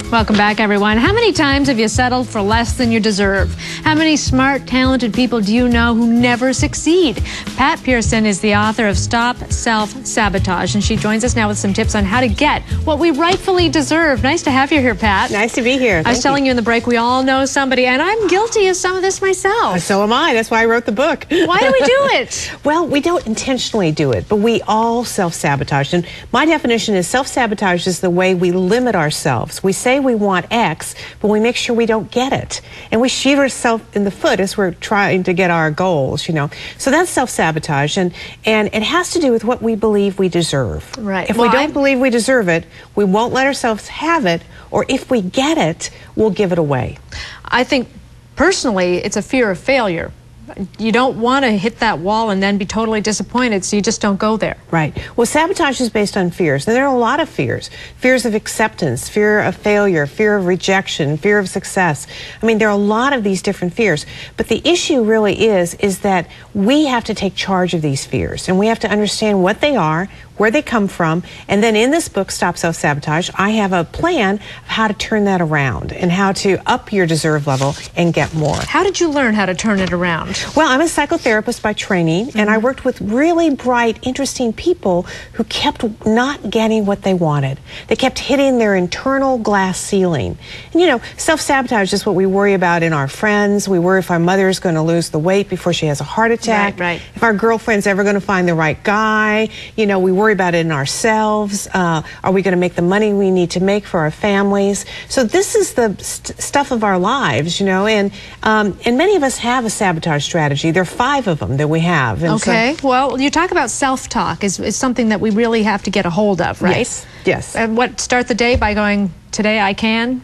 Welcome back, everyone. How many times have you settled for less than you deserve? How many smart, talented people do you know who never succeed? Pat Pearson is the author of Stop Self-Sabotage, and she joins us now with some tips on how to get what we rightfully deserve. Nice to have you here, Pat. Nice to be here. I was telling you in the break, we all know somebody, and I'm guilty of some of this myself. So am I. That's why I wrote the book. Why do we do it? Well, we don't intentionally do it, but we all self-sabotage. And my definition is self-sabotage is the way we limit ourselves. We say we want X, but we make sure we don't get it. And we shoot ourselves in the foot as we're trying to get our goals, you know. So that's self-sabotage, and it has to do with what we believe we deserve. Right. If we don't believe we deserve it, we won't let ourselves have it, or if we get it, we'll give it away. I think, personally, it's a fear of failure. You don't want to hit that wall and then be totally disappointed, so you just don't go there. Right. Well, sabotage is based on fears. And there are a lot of fears. Fears of acceptance, fear of failure, fear of rejection, fear of success. I mean, there are a lot of these different fears. But the issue really is that we have to take charge of these fears. And we have to understand what they are, where they come from, and then in this book, Stop Self-Sabotage, I have a plan of how to turn that around and how to up your deserve level and get more. How did you learn how to turn it around? Well, I'm a psychotherapist by training, and I worked with really bright, interesting people who kept not getting what they wanted. They kept hitting their internal glass ceiling. And you know, self-sabotage is what we worry about in our friends. We worry if our mother is going to lose the weight before she has a heart attack. Right. If our girlfriend's ever going to find the right guy. You know, we worry about it in ourselves. Are we going to make the money we need to make for our families? So this is the stuff of our lives, you know, and many of us have a sabotage strategy. There are 5 of them that we have. And okay. So, well, you talk about self-talk is something that we really have to get a hold of, right? Yes. Yes. And start the day by going, today I can.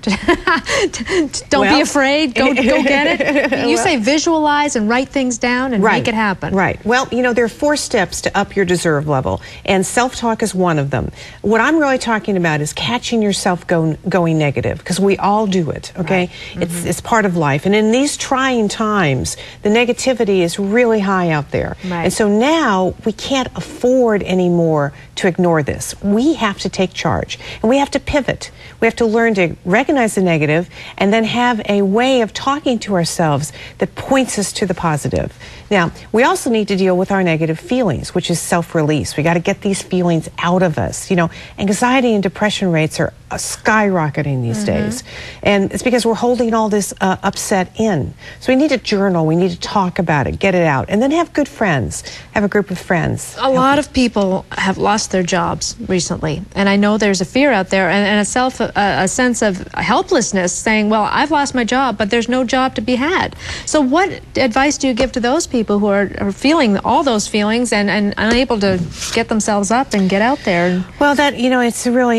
Don't be afraid. Go get it. You say visualize and write things down and make it happen. Right. Well, you know, there are 4 steps to up your deserve level, and self-talk is one of them. What I'm really talking about is catching yourself going negative, because we all do it, okay? Right. It's part of life. And in these trying times, the negativity is really high out there. Right. And so now we can't afford anymore to ignore this. We have to take charge, and we have to pivot. We have to learn to recognize the negative and then have a way of talking to ourselves that points us to the positive. Now, we also need to deal with our negative feelings, which is self-release. We got to get these feelings out of us. You know, anxiety and depression rates are skyrocketing these days. And it's because we're holding all this upset in. So we need to journal, we need to talk about it, get it out, and then have good friends, have a group of friends. A lot of people have lost their jobs recently, and I know there's a fear out there and a sense of helplessness, saying, well, I've lost my job, but there's no job to be had. So what advice do you give to those people who are feeling all those feelings and unable to get themselves up and get out there? Well, you know, it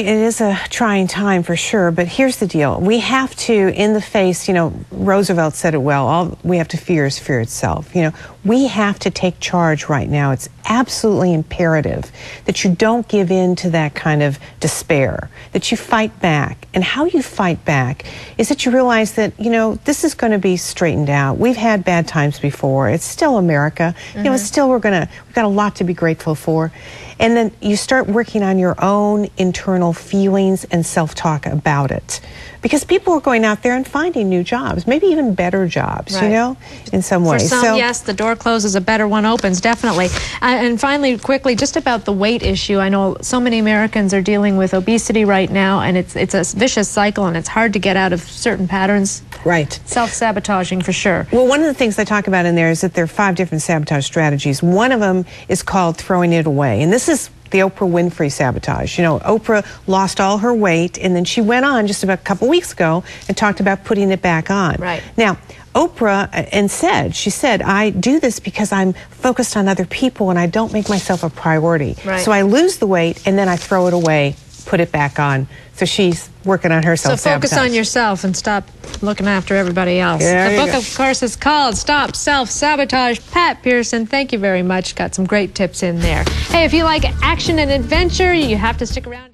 is a trying time for sure, but here's the deal. We have to, in the face, you know, Roosevelt said it well, all we have to fear is fear itself. You know, we have to take charge right now. It's absolutely imperative that you don't give in to that kind of despair, that you fight back. And how you fight back is that you realize that, you know, this is going to be straightened out. We've had bad times before. It's still America. You know, it's still, we've got a lot to be grateful for. And then you start working on your own internal feelings and self-talk about it. Because people are going out there and finding new jobs, maybe even better jobs, you know, in some ways. For some, yes, the door closes, a better one opens, definitely. And finally, quickly, just about the weight issue. I know so many Americans are dealing with obesity right now, and it's a vicious cycle, and it's hard to get out of certain patterns. Right. Self-sabotaging for sure. Well, one of the things I talk about in there is that there are 5 different sabotage strategies. One of them is called throwing it away, and this is the Oprah Winfrey sabotage. You know, Oprah lost all her weight, and then she went on just about a couple weeks ago and talked about putting it back on. Right. Now, Oprah she said, I do this because I'm focused on other people and I don't make myself a priority. Right. So I lose the weight and then I throw it away, put put it back on. So she's working on her self-sabotage. So focus on yourself and stop looking after everybody else. The book, of course, is called Stop Self-Sabotage. Pat Pearson, thank you very much. Got some great tips in there. Hey, if you like action and adventure, you have to stick around.